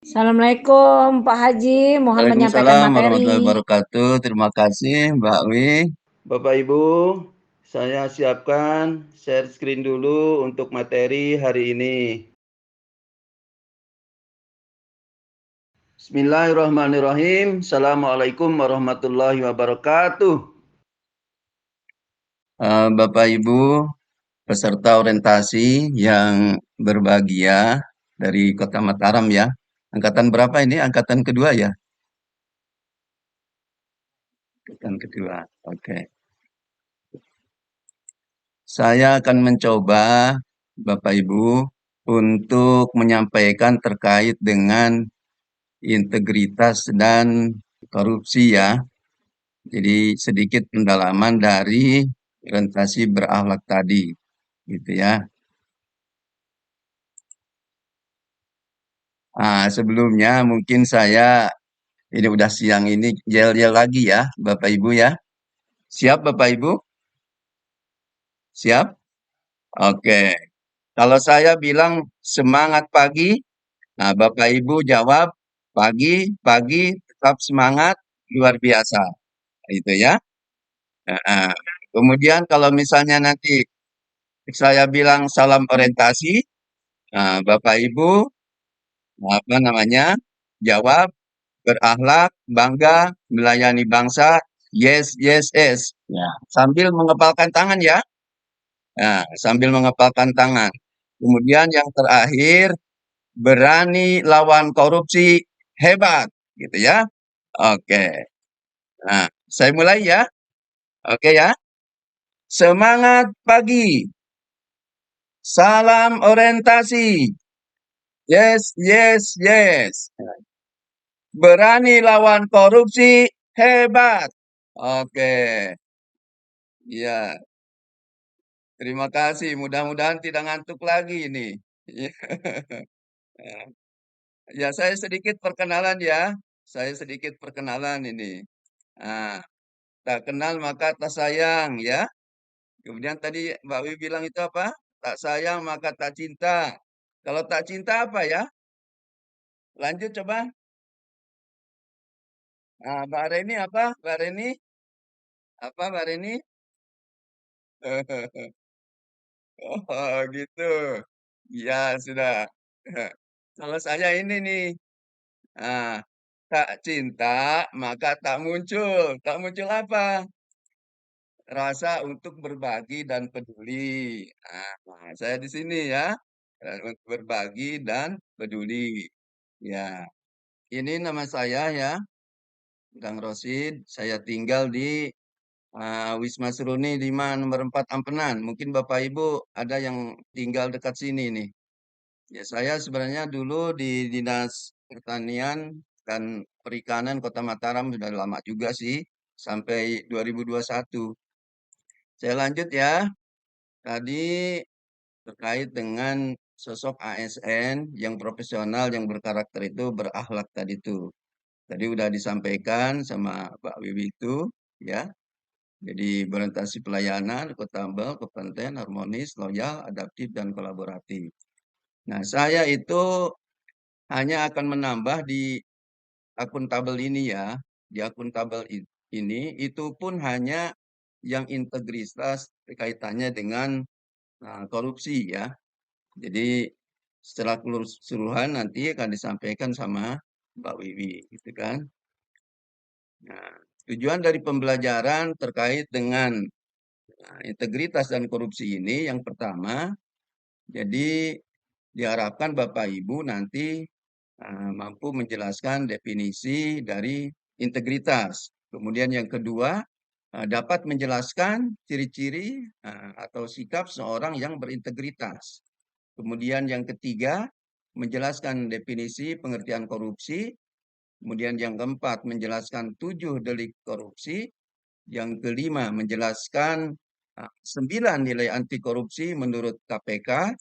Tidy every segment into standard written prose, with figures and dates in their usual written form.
Assalamualaikum Pak Haji, mohon menyampaikan Waalaikumsalam materi. warahmatullahi wabarakatuh. Terima kasih Mbak Wi. Bapak Ibu, saya siapkan share screen dulu untuk materi hari ini. Bismillahirrahmanirrahim. Assalamualaikum warahmatullahi wabarakatuh. Bapak Ibu, peserta orientasi yang berbahagia dari Kota Mataram ya. Angkatan berapa ini? Angkatan kedua ya? Angkatan kedua. Oke. Saya akan mencoba, Bapak Ibu, untuk menyampaikan terkait dengan integritas dan korupsi ya. Jadi sedikit pendalaman dari orientasi berakhlak tadi, gitu ya. Sebelumnya mungkin saya ini udah siang ini yel-yel lagi ya, Bapak Ibu ya. Siap Bapak Ibu? Siap? Oke. Kalau saya bilang semangat pagi, nah Bapak Ibu jawab pagi, pagi, tetap semangat, luar biasa. Itu ya. Heeh. Kemudian kalau misalnya nanti saya bilang salam orientasi, nah, Bapak Ibu apa namanya jawab berakhlak, bangga, melayani bangsa, yes, yes, yes. Ya, sambil mengepalkan tangan ya. Nah, sambil mengepalkan tangan. Kemudian yang terakhir berani lawan korupsi hebat, gitu ya. Oke. Nah, saya mulai ya. Oke ya. Semangat pagi. Salam orientasi. Yes, yes, yes. Berani lawan korupsi hebat. Oke. Ya, terima kasih. Mudah-mudahan tidak ngantuk lagi ini. Ya, saya sedikit perkenalan ya. Saya sedikit perkenalan ini. Nah, tak kenal maka tak sayang ya. Kemudian tadi Mbak Wi bilang itu apa? Tak sayang maka tak cinta. Kalau tak cinta apa ya? Lanjut coba. Nah, Mbak Reni apa? Mbak Reni? Apa Mbak Reni? Oh, gitu. Ya, sudah. Kalau saya ini nih, ah, tak cinta maka tak muncul. Tak muncul apa? Rasa untuk berbagi dan peduli. Saya di sini ya, untuk berbagi dan peduli. Ya, ini nama saya ya, Kang Rosid. Saya tinggal di Wisma Seruni 5 nomor 4 Ampenan. Mungkin Bapak Ibu ada yang tinggal dekat sini nih. Ya, saya sebenarnya dulu di Dinas Pertanian dan Perikanan Kota Mataram sudah lama juga sih, sampai 2021. Saya lanjut ya. Tadi terkait dengan sosok ASN yang profesional, yang berkarakter itu berakhlak tadi itu. Tadi udah disampaikan sama Pak Wiwi itu, ya. Jadi berorientasi pelayanan, akuntabel, kompeten, harmonis, loyal, adaptif, dan kolaboratif. Nah, saya itu hanya akan menambah di akuntabel ini ya. Di akuntabel ini, itu pun hanya yang integritas kaitannya dengan korupsi ya. Jadi setelah keseluruhan nanti akan disampaikan sama Mbak Wiwi, gitu kan. Nah, tujuan dari pembelajaran terkait dengan integritas dan korupsi ini yang pertama, jadi diharapkan Bapak Ibu nanti mampu menjelaskan definisi dari integritas. Kemudian yang kedua, dapat menjelaskan ciri-ciri atau sikap seorang yang berintegritas. Kemudian yang ketiga, menjelaskan definisi pengertian korupsi. Kemudian yang keempat, menjelaskan 7 delik korupsi. Yang kelima, menjelaskan 9 nilai anti korupsi menurut KPK.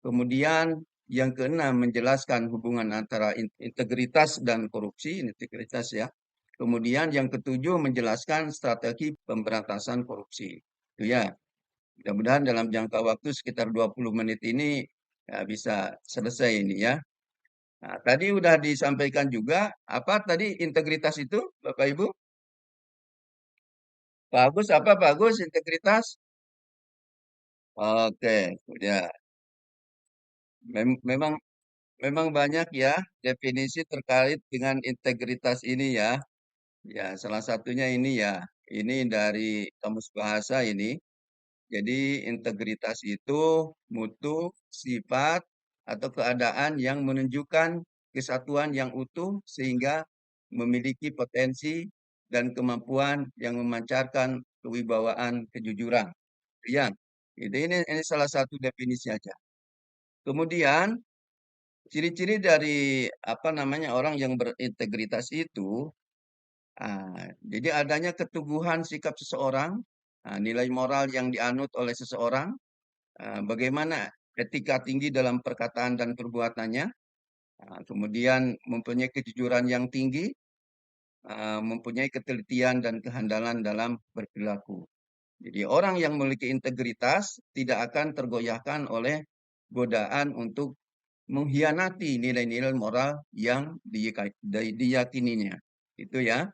Kemudian yang keenam, menjelaskan hubungan antara integritas dan korupsi, integritas ya. Kemudian yang ketujuh, menjelaskan strategi pemberantasan korupsi. Itu ya. Mudah-mudahan dalam jangka waktu sekitar 20 menit ini ya, bisa selesai ini ya. Nah, tadi udah disampaikan juga, apa tadi integritas itu, Bapak Ibu? Bagus apa bagus integritas? Oke, ya. Memang memang banyak ya definisi terkait dengan integritas ini ya. Ya, salah satunya ini ya. Ini dari Kamus Bahasa ini. Jadi integritas itu mutu, sifat, atau keadaan yang menunjukkan kesatuan yang utuh sehingga memiliki potensi dan kemampuan yang memancarkan kewibawaan kejujuran. Ya, ini salah satu definisi aja. Kemudian ciri-ciri dari apa namanya orang yang berintegritas itu, jadi adanya keteguhan sikap seseorang, nilai moral yang dianut oleh seseorang, bagaimana etika tinggi dalam perkataan dan perbuatannya, kemudian mempunyai kejujuran yang tinggi, mempunyai ketelitian dan kehandalan dalam berperilaku. Jadi orang yang memiliki integritas tidak akan tergoyahkan oleh godaan untuk mengkhianati nilai-nilai moral yang diyakininya. Itu ya.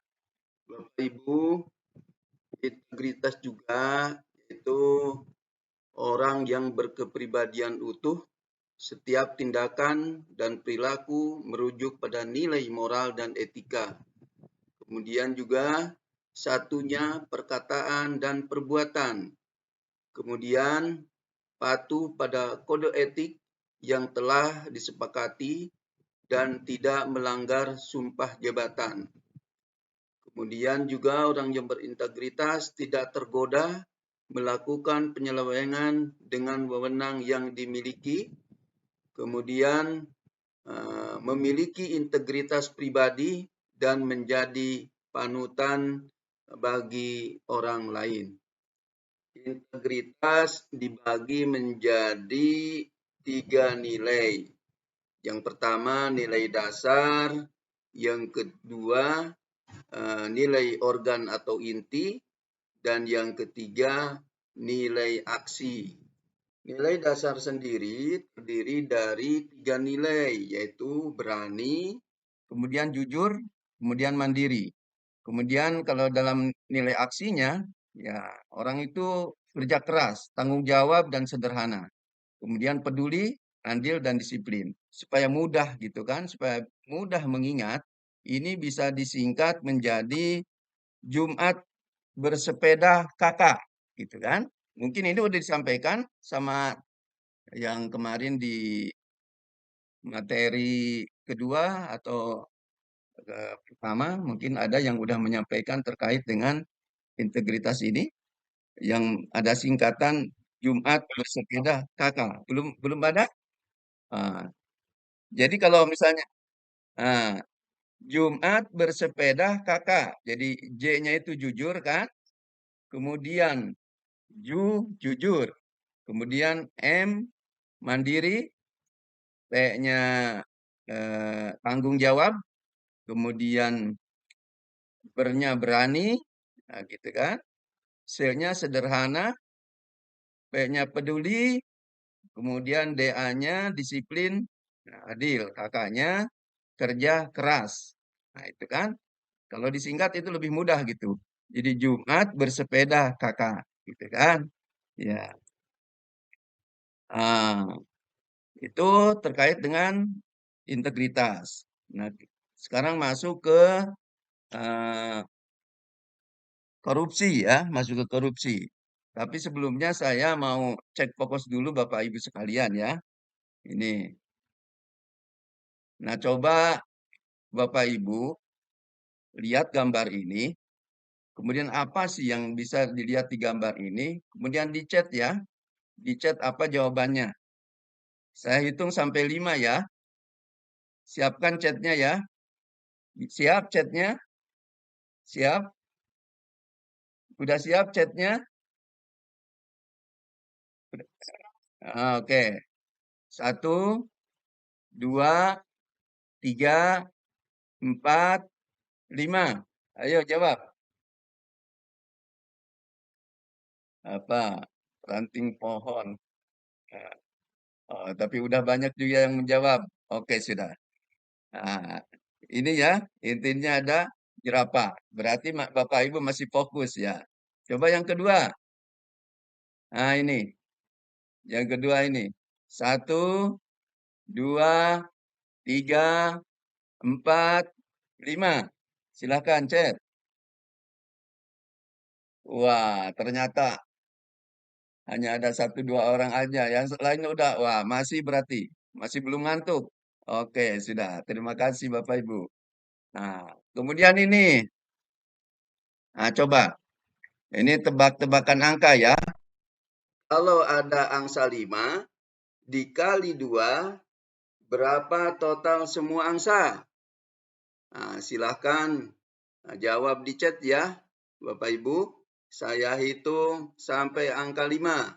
Bapak Ibu, integritas juga itu orang yang berkepribadian utuh, setiap tindakan dan perilaku merujuk pada nilai moral dan etika. Kemudian juga satunya perkataan dan perbuatan. Kemudian patuh pada kode etik yang telah disepakati dan tidak melanggar sumpah jabatan. Kemudian juga orang yang berintegritas tidak tergoda melakukan penyelewengan dengan wewenang yang dimiliki, kemudian memiliki integritas pribadi dan menjadi panutan bagi orang lain. Integritas dibagi menjadi 3 nilai. Yang pertama nilai dasar, yang kedua nilai organ atau inti, dan yang ketiga nilai aksi. Nilai dasar sendiri terdiri dari 3 nilai, yaitu berani, kemudian jujur, kemudian mandiri. Kemudian kalau dalam nilai aksinya, ya orang itu kerja keras, tanggung jawab dan sederhana. Kemudian peduli, andil dan disiplin. Supaya mudah gitu kan, supaya mudah mengingat, ini bisa disingkat menjadi Jumat bersepeda kakak gitu kan. Mungkin ini udah disampaikan sama yang kemarin di materi kedua atau pertama, mungkin ada yang udah menyampaikan terkait dengan integritas ini yang ada singkatan Jumat bersepeda kakak. Belum belum ada? Ah, jadi kalau misalnya ah, Jumat bersepeda kakak. Jadi J-nya itu jujur kan? Kemudian jujur. Kemudian M mandiri, P-nya tanggung jawab, kemudian bernya berani, nah gitu kan. S-nya sederhana, P-nya peduli, kemudian DA-nya disiplin, nah, adil, kakaknya kerja keras. Nah, itu kan. Kalau disingkat itu lebih mudah gitu. Jadi Jumat bersepeda kakak, gitu kan. Ya. Ah, itu terkait dengan integritas. Nah, sekarang masuk ke eh, korupsi ya, masuk ke korupsi. Tapi sebelumnya saya mau cek fokus dulu Bapak Ibu sekalian ya. Ini. Nah, coba Bapak Ibu lihat gambar ini. Kemudian apa sih yang bisa dilihat di gambar ini? Kemudian dicet ya. Dicet apa jawabannya. Saya hitung sampai 5 ya. Siapkan chatnya ya. Siap chatnya? Siap? Udah siap chatnya? Oke. 1, 2, 3, 4, 5. Ayo jawab. Apa? Ranting pohon. Eh, Oh, tapi udah banyak juga yang menjawab. Oke, sudah. Nah, ini ya, intinya ada jerapah. Berarti Bapak Ibu masih fokus ya. Coba yang kedua. Nah, ini. Yang kedua ini. 1, 2, 3, 4, 5. Silakan chat. Wah, ternyata hanya ada 1, 2 orang aja. Yang lainnya udah, wah masih berarti. Masih belum ngantuk. Oke, sudah. Terima kasih Bapak Ibu. Nah, kemudian ini. Nah, coba. Ini tebak-tebakan angka ya. Kalau ada angsa 5 dikali 2, berapa total semua angsa? Nah, silahkan jawab di chat ya, Bapak Ibu. Saya hitung sampai angka 5.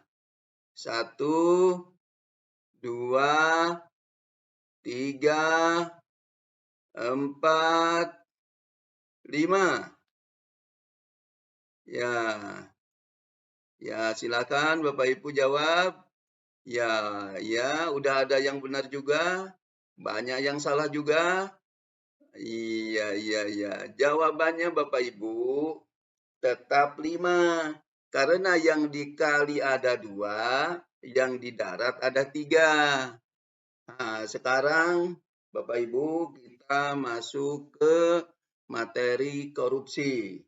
1, 2, 3, 4, 5. Ya, silakan Bapak Ibu jawab. Ya, udah ada yang benar juga. Banyak yang salah juga. Iya. Jawabannya Bapak Ibu tetap 5. Karena yang dikali ada 2, yang di darat ada 3. Nah, sekarang Bapak Ibu kita masuk ke materi korupsi.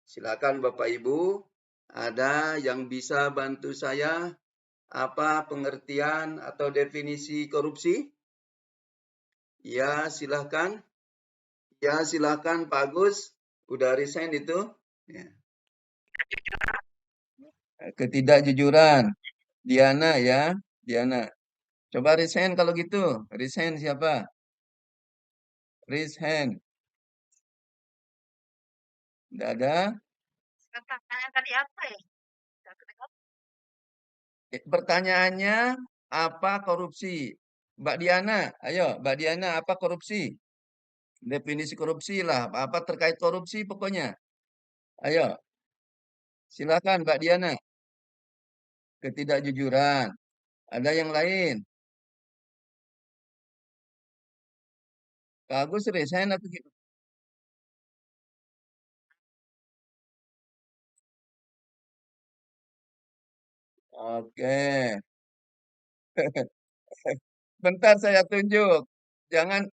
Silakan Bapak Ibu, ada yang bisa bantu saya? Apa pengertian atau definisi korupsi? Ya, silakan. Ya, silakan Pak Agus. Udah resign itu? Ya. Ketidakjujuran. Diana ya, Diana. Coba resign kalau gitu. Resign siapa? Raise hand. Tidak ada? Pertanyaan tadi apa ya? Pertanyaannya apa korupsi? Mbak Diana, ayo Mbak Diana, apa korupsi? Definisi korupsi lah, apa terkait korupsi pokoknya. Ayo, silakan Mbak Diana. Ketidakjujuran. Ada yang lain? Pak Agus resign atau gitu? Oke. Bentar saya tunjuk. Jangan,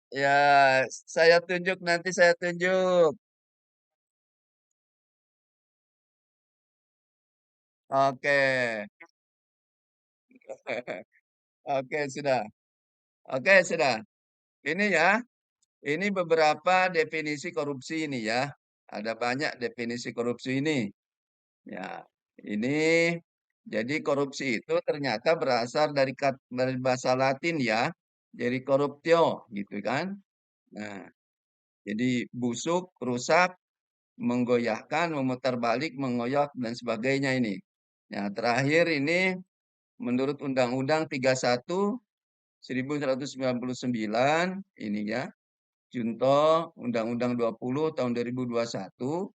ya saya tunjuk, nanti saya tunjuk. Oke. Oke, sudah. Oke, sudah. Ini ya, ini beberapa definisi korupsi ini ya. Ada banyak definisi korupsi ini. Ya, ini jadi korupsi itu ternyata berasal dari bahasa Latin ya. Jadi corruptio gitu kan. Nah, jadi busuk, rusak, menggoyahkan, memutar balik, mengoyak dan sebagainya ini. Nah, terakhir ini menurut Undang-Undang 31 1199 ini ya. Junto Undang-Undang 20 tahun 2021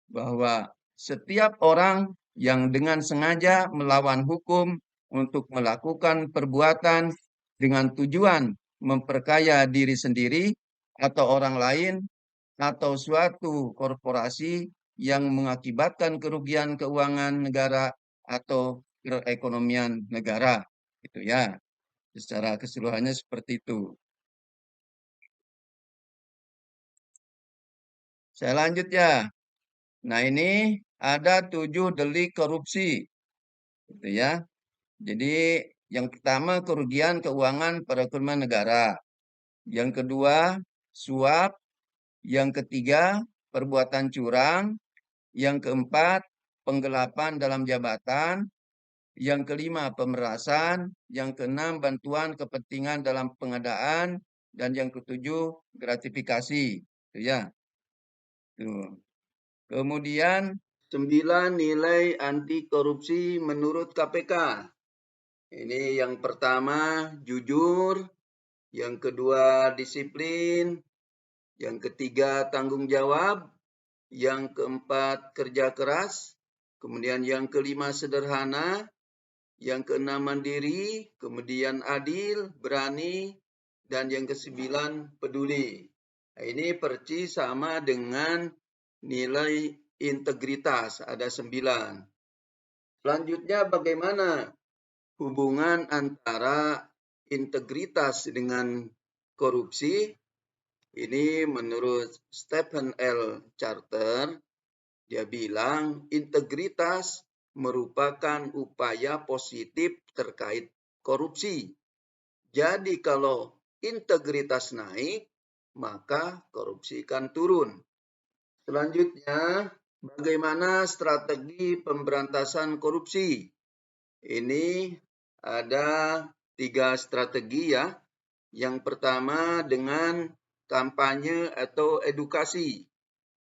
bahwa setiap orang yang dengan sengaja melawan hukum untuk melakukan perbuatan dengan tujuan memperkaya diri sendiri atau orang lain atau suatu korporasi yang mengakibatkan kerugian keuangan negara atau perekonomian negara. Itu ya. Secara keseluruhannya seperti itu. Saya lanjut ya. Nah, ini ada 7 delik korupsi. Gitu ya. Jadi yang pertama kerugian keuangan perekonomian negara. Yang kedua suap. Yang ketiga perbuatan curang. Yang keempat penggelapan dalam jabatan. Yang kelima pemerasan. Yang keenam bantuan kepentingan dalam pengadaan. Dan yang ketujuh gratifikasi. Itu ya. Tuh. Kemudian 9 nilai anti korupsi menurut KPK. Ini yang pertama jujur, yang kedua disiplin, yang ketiga tanggung jawab, yang keempat kerja keras, kemudian yang kelima sederhana, yang keenam mandiri, kemudian adil, berani, dan yang kesembilan peduli. Nah, ini percis sama dengan nilai integritas, ada 9. Selanjutnya bagaimana hubungan antara integritas dengan korupsi? Ini menurut Stephen L. Charter, dia bilang integritas merupakan upaya positif terkait korupsi. Jadi kalau integritas naik, maka korupsi akan turun. Selanjutnya, bagaimana strategi pemberantasan korupsi? Ini ada 3 strategi ya. Yang pertama dengan kampanye atau edukasi.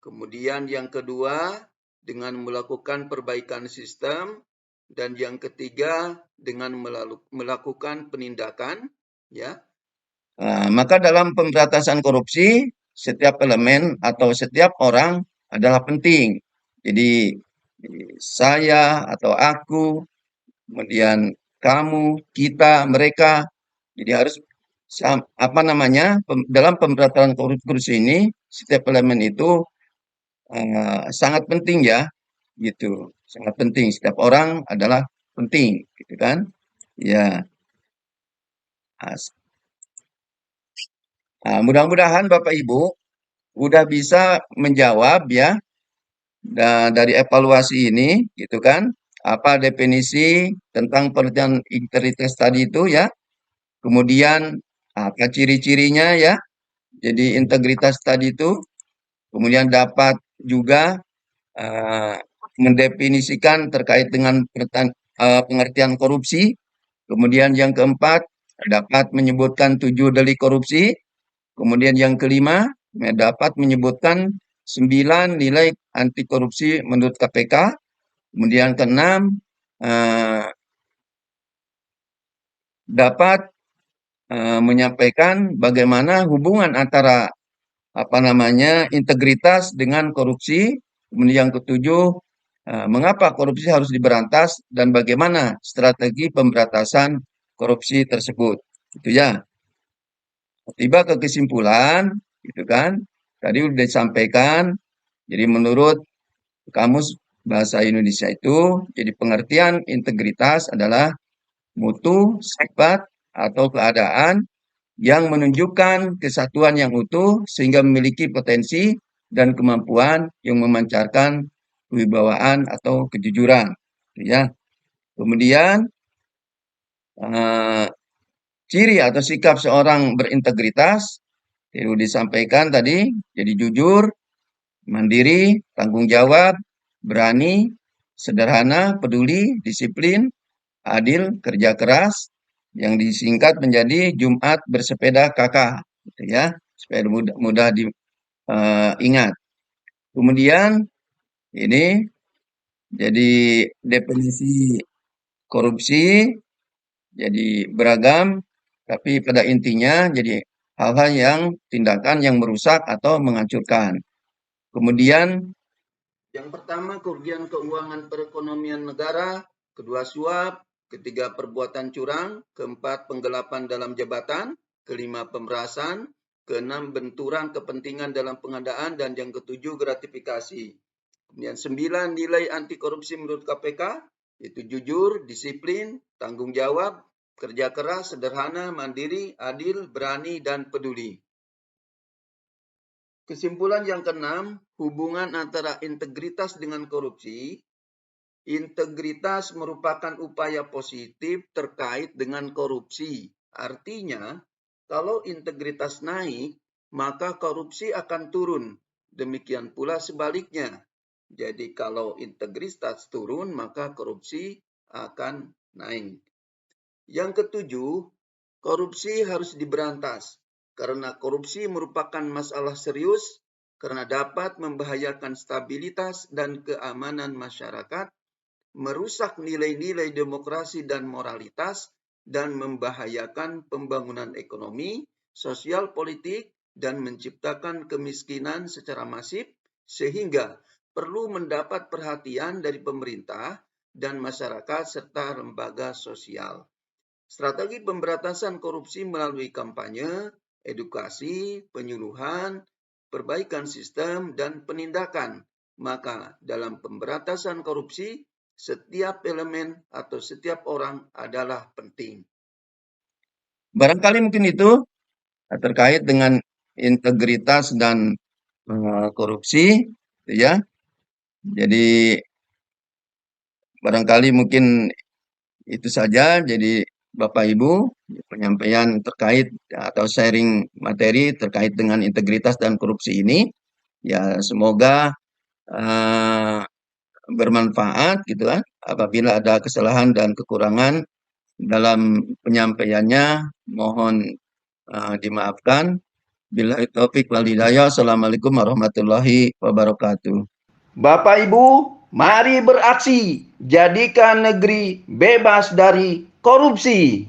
Kemudian yang kedua dengan melakukan perbaikan sistem. Dan yang ketiga dengan melakukan penindakan. Ya. Maka dalam pemberantasan korupsi, setiap elemen atau setiap orang adalah penting. Jadi saya atau aku, kemudian kamu, kita, mereka. Jadi harus dalam pemberantasan korupsi ini setiap elemen itu sangat penting ya, gitu. Sangat penting. Setiap orang adalah penting, gitu kan? Ya. Mudah-mudahan Bapak Ibu udah bisa menjawab ya dari evaluasi ini, gitu kan? Apa definisi tentang pengertian integritas tadi itu ya? Kemudian apa ciri-cirinya ya? Jadi integritas tadi itu, kemudian dapat juga mendefinisikan terkait dengan pengertian korupsi. Kemudian yang keempat, dapat menyebutkan 7 delik korupsi. Kemudian yang kelima, dapat menyebutkan 9 nilai anti korupsi menurut KPK. Kemudian keenam, dapat menyampaikan bagaimana hubungan antara integritas dengan korupsi. Kemudian yang ketujuh, mengapa korupsi harus diberantas dan bagaimana strategi pemberantasan korupsi tersebut. Itu ya. Tiba ke kesimpulan, gitu kan? Tadi sudah disampaikan. Jadi menurut Kamus Bahasa Indonesia itu, jadi pengertian integritas adalah mutu, sifat, atau keadaan yang menunjukkan kesatuan yang utuh sehingga memiliki potensi dan kemampuan yang memancarkan kewibawaan atau kejujuran. Ya. Kemudian ciri atau sikap seorang berintegritas itu disampaikan tadi, jadi jujur, mandiri, tanggung jawab, berani, sederhana, peduli, disiplin, adil, kerja keras, yang disingkat menjadi Jumat bersepeda kakak, gitu ya, supaya mudah diingat. Kemudian ini jadi definisi korupsi, jadi beragam, tapi pada intinya jadi hal-hal yang tindakan yang merusak atau menghancurkan. Kemudian yang pertama kerugian keuangan perekonomian negara, kedua suap, ketiga perbuatan curang, keempat penggelapan dalam jabatan, kelima pemerasan, keenam benturan kepentingan dalam pengadaan, dan yang ketujuh gratifikasi. Kemudian 9 nilai anti korupsi menurut KPK, yaitu jujur, disiplin, tanggung jawab, kerja keras, sederhana, mandiri, adil, berani, dan peduli. Kesimpulan yang keenam, hubungan antara integritas dengan korupsi. Integritas merupakan upaya positif terkait dengan korupsi. Artinya, kalau integritas naik, maka korupsi akan turun. Demikian pula sebaliknya. Jadi kalau integritas turun, maka korupsi akan naik. Yang ketujuh, korupsi harus diberantas. Karena korupsi merupakan masalah serius, karena dapat membahayakan stabilitas dan keamanan masyarakat, merusak nilai-nilai demokrasi dan moralitas, dan membahayakan pembangunan ekonomi, sosial politik, dan menciptakan kemiskinan secara masif, sehingga perlu mendapat perhatian dari pemerintah dan masyarakat serta lembaga sosial. Strategi pemberantasan korupsi melalui kampanye, edukasi, penyuluhan, perbaikan sistem, dan penindakan. Maka dalam pemberantasan korupsi, setiap elemen atau setiap orang adalah penting. Barangkali mungkin itu terkait dengan integritas dan korupsi, ya. Jadi barangkali mungkin itu saja. Jadi Bapak Ibu, penyampaian terkait atau sharing materi terkait dengan integritas dan korupsi ini, ya semoga bermanfaat gitu kan. Apabila ada kesalahan dan kekurangan dalam penyampaiannya, mohon dimaafkan. Billahi taufik wal hidayah. Assalamualaikum warahmatullahi wabarakatuh. Bapak Ibu, mari beraksi, jadikan negeri bebas dari korupsi.